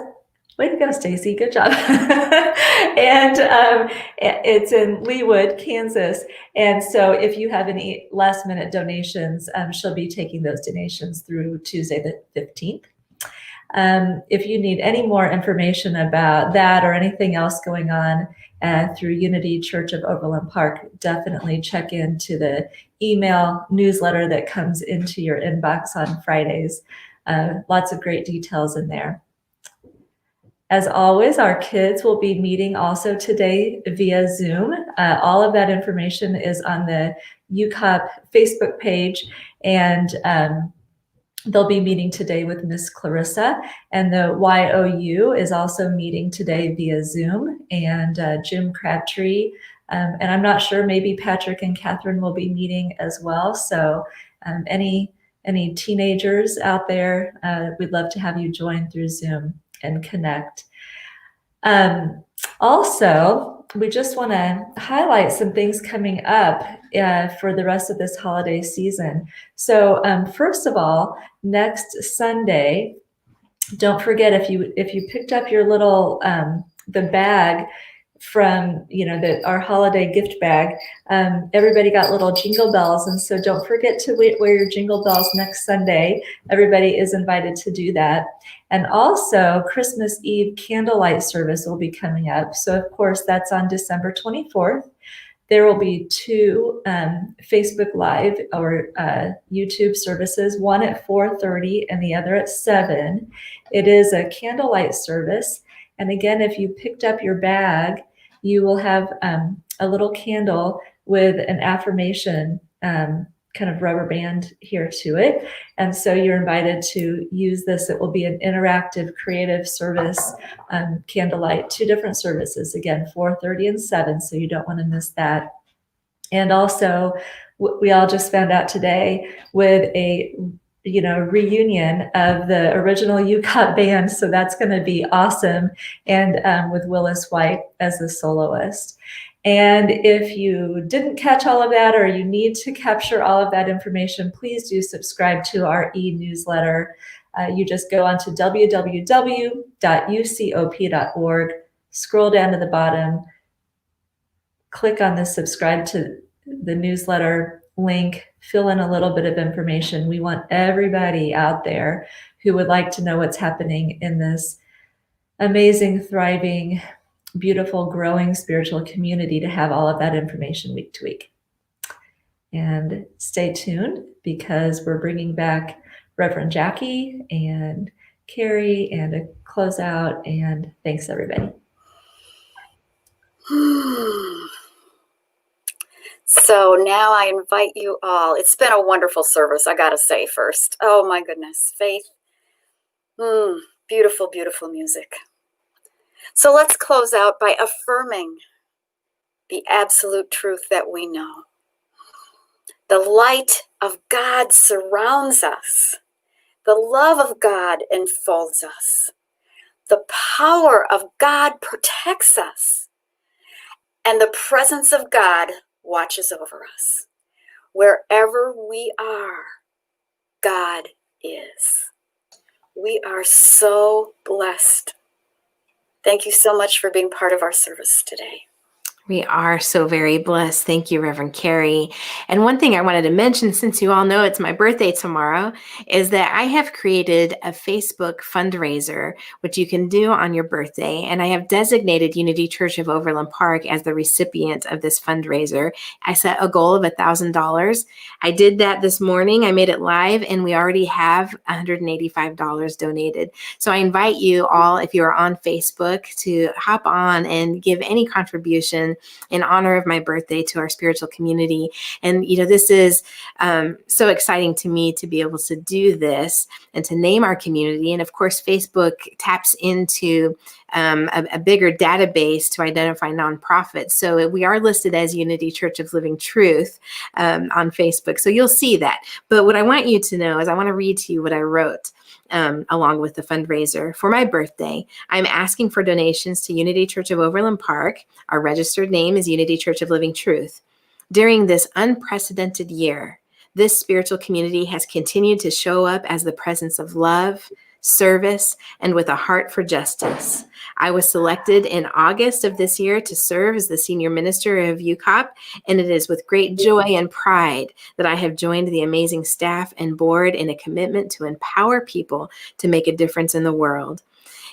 way to go, Stacy. Good job. And it's in Leawood, Kansas. And so if you have any last minute donations, she'll be taking those donations through Tuesday the 15th. If you need any more information about that or anything else going on through Unity Church of Overland Park, definitely check into the email newsletter that comes into your inbox on Fridays. Lots of great details in there. As always, our kids will be meeting also today via Zoom. All of that information is on the Ucop Facebook page, and they'll be meeting today with Miss Clarissa, and the YOU is also meeting today via Zoom, and Jim Crabtree, and I'm not sure, maybe Patrick and Catherine will be meeting as well. So any teenagers out there, we'd love to have you join through Zoom and connect. Also, we just want to highlight some things coming up for the rest of this holiday season. So first of all, next Sunday, don't forget, if you picked up your little the bag from our holiday gift bag. Everybody got little jingle bells, and so don't forget to wear your jingle bells next Sunday. Everybody is invited to do that. And also Christmas Eve candlelight service will be coming up. So of course that's on December 24th. There will be 2 Facebook Live or YouTube services, one at 4:30 and the other at 7. It is a candlelight service. And again, if you picked up your bag, you will have a little candle with an affirmation kind of rubber band here to it. And so you're invited to use this. It will be an interactive, creative service, candlelight, 2 different services, again, 4:30 and 7, so you don't want to miss that. And also, we all just found out today with a reunion of the original Ucop Band, so that's going to be awesome, and with Willis White as the soloist. And if you didn't catch all of that, or you need to capture all of that information, please do subscribe to our e-newsletter. You just go on to www.ucop.org, scroll down to the bottom, click on the subscribe to the newsletter link, fill in a little bit of information. We want everybody out there who would like to know what's happening in this amazing, thriving, beautiful, growing spiritual community to have all of that information week to week. And stay tuned, because we're bringing back Reverend Jackie and Carrie and a closeout. And thanks, everybody. So now I invite you all. It's been a wonderful service, I gotta say first. Oh my goodness, Faith. Beautiful, beautiful music. So let's close out by affirming the absolute truth that we know. The light of God surrounds us. The love of God enfolds us. The power of God protects us. And the presence of God watches over us. Wherever we are, God is. We are so blessed. Thank you so much for being part of our service today. We are so very blessed. Thank you, Reverend Carrie. And one thing I wanted to mention, since you all know it's my birthday tomorrow, is that I have created a Facebook fundraiser, which you can do on your birthday. And I have designated Unity Church of Overland Park as the recipient of this fundraiser. I set a goal of $1,000. I did that this morning. I made it live, and we already have $185 donated. So I invite you all, if you are on Facebook, to hop on and give any contribution in honor of my birthday to our spiritual community. And, this is so exciting to me to be able to do this and to name our community. And of course, Facebook taps into a bigger database to identify nonprofits. So we are listed as Unity Church of Living Truth on Facebook. So you'll see that. But what I want you to know is I want to read to you what I wrote. Along with the fundraiser. For my birthday, I'm asking for donations to Unity Church of Overland Park. Our registered name is Unity Church of Living Truth. During this unprecedented year, this spiritual community has continued to show up as the presence of love, service, and with a heart for justice. I was selected in August of this year to serve as the senior minister of Ucop, and it is with great joy and pride that I have joined the amazing staff and board in a commitment to empower people to make a difference in the world.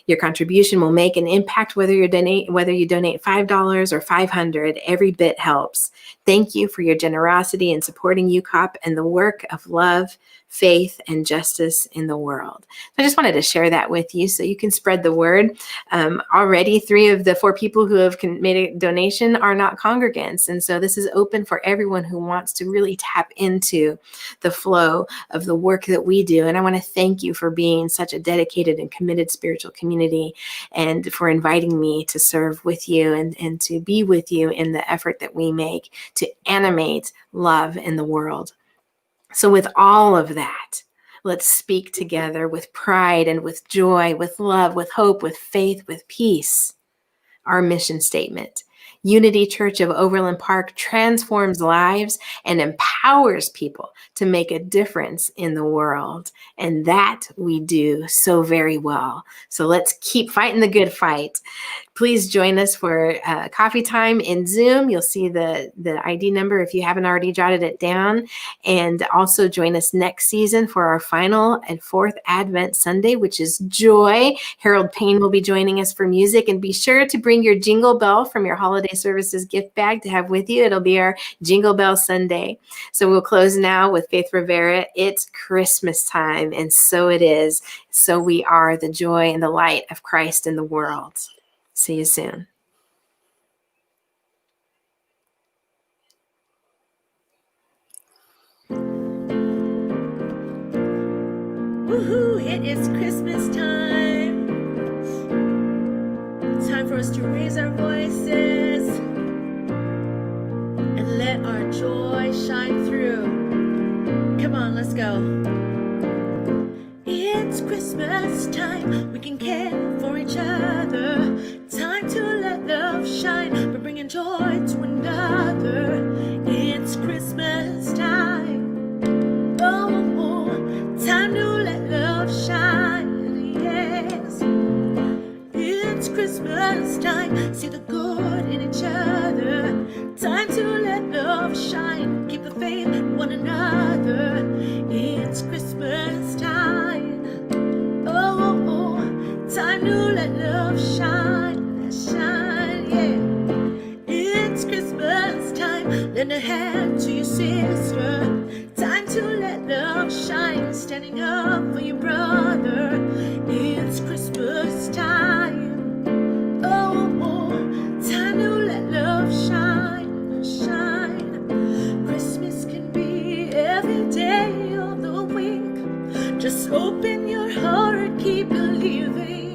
Your contribution will make an impact whether you donate $5 or $500. Every bit helps. Thank you for your generosity in supporting Ucop and the work of love, faith, and justice in the world. So I just wanted to share that with you so you can spread the word. Already 3 of the 4 people who have made a donation are not congregants. And so this is open for everyone who wants to really tap into the flow of the work that we do. And I want to thank you for being such a dedicated and committed spiritual community and for inviting me to serve with you and to be with you in the effort that we make to animate love in the world. So with all of that, let's speak together with pride and with joy, with love, with hope, with faith, with peace. Our mission statement: Unity Church of Overland Park transforms lives and empowers people to make a difference in the world. And that we do so very well. So let's keep fighting the good fight. please join us for coffee time in Zoom. You'll see the ID number if you haven't already jotted it down. And also join us next season for our final and fourth Advent Sunday, which is Joy. Harold Payne will be joining us for music. And be sure to bring your jingle bell from your holiday services gift bag to have with you. It'll be our Jingle Bell Sunday. So we'll close now with Faith Rivera. It's Christmas time, and so it is. So we are the joy and the light of Christ in the world. See you soon. Woohoo! It is Christmas time. Time for us to raise our voices and let our joy shine through. Come on, let's go. It's Christmas time. We can care for each other. Time to let love shine. We're bringing joy to another. It's Christmas time. Oh, time to let love shine. Yes. It's Christmas time. See the good in each other. Time to let love shine. Keep the faith in one another. It's Christmas time. Oh, time to let love shine. Shine, yeah. It's Christmas time. Lend a hand to your sister. Time to let love shine. Standing up for your brother. It's Christmas time. Oh, time to let love shine, shine. Christmas can be every day of the week. Just open your heart, keep believing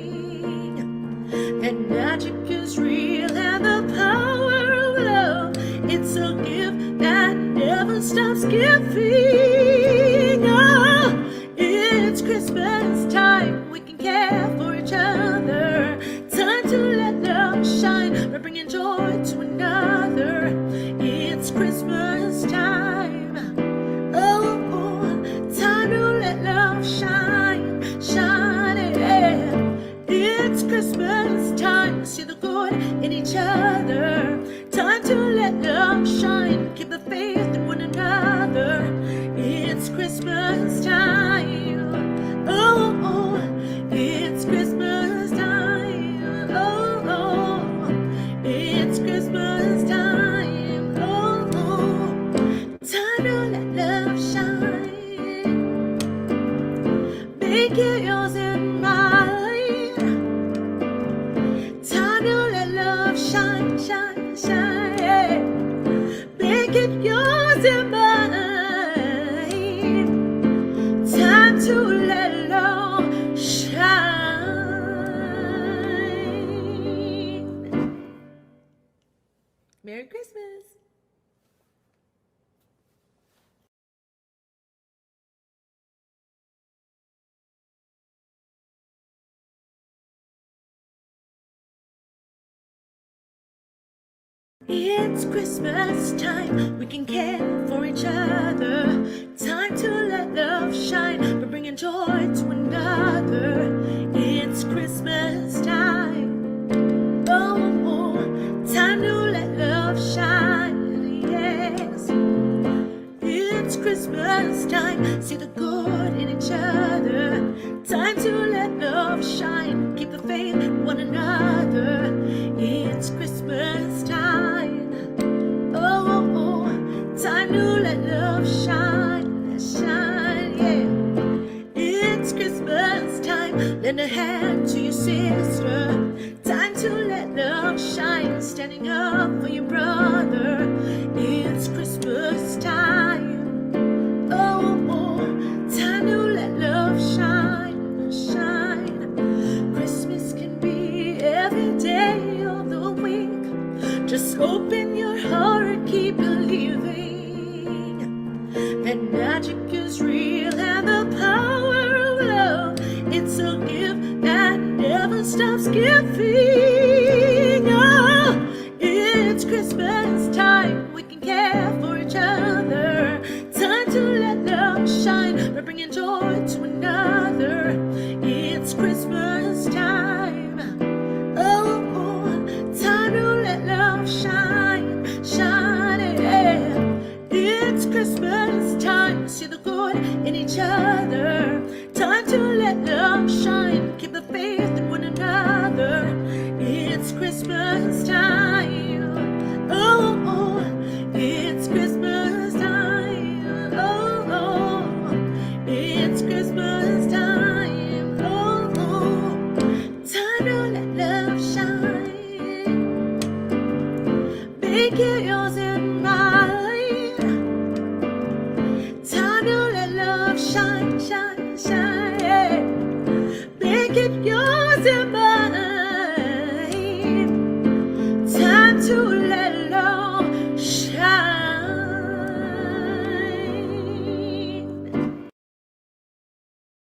that magic is real and the power of love. It's a gift that never stops giving. Oh, it's Christmas time. We can care for each other. Time to let love shine. We're bringing joy to another. It's Christmas time. Oh, time to let love shine. Shine, yeah. It's Christmas time. See the good in each other. Time to let love shine. Keep the faith in one another. It's Christmas time. Oh, it's Christmas time. Oh, it's Christmas time. Oh, time to let love shine. Make it yours and mine. Time to let love shine, shine, shine. Make it yours and mine. Time to let love shine. Merry Christmas. It's Christmas time. We can care for each other. Time to let love shine. We're bringing joy to another. It's Christmas time. Oh, time to let love shine. Yes. It's Christmas time. See the good in each other. Time to let love shine. Keep the faith in one another. It's Christmas time. Oh, time to let love shine. Shine, yeah. It's Christmas time. Lend a hand to your sister. Time to let love shine. Standing up for your brother. It's Christmas time. Oh, time to let love shine, shine. Christmas can be every day of the week. Just open your heart, keep believing that magic is real and the power of love. It's a gift that never stops giving. Oh, it's Christmas time. We can care for each other. Time to let love shine. We're bringing joy to another. It's Christmas time. Oh, see the good in each other. Time to let love shine. Keep the faith in one another. It's Christmas time. Oh, oh, it's Christmas time. Oh, oh, it's Christmas time. Oh, oh, time to let love shine. Make it yours and mine. Time to let love shine, shine, shine. Make it yours and mine. Time to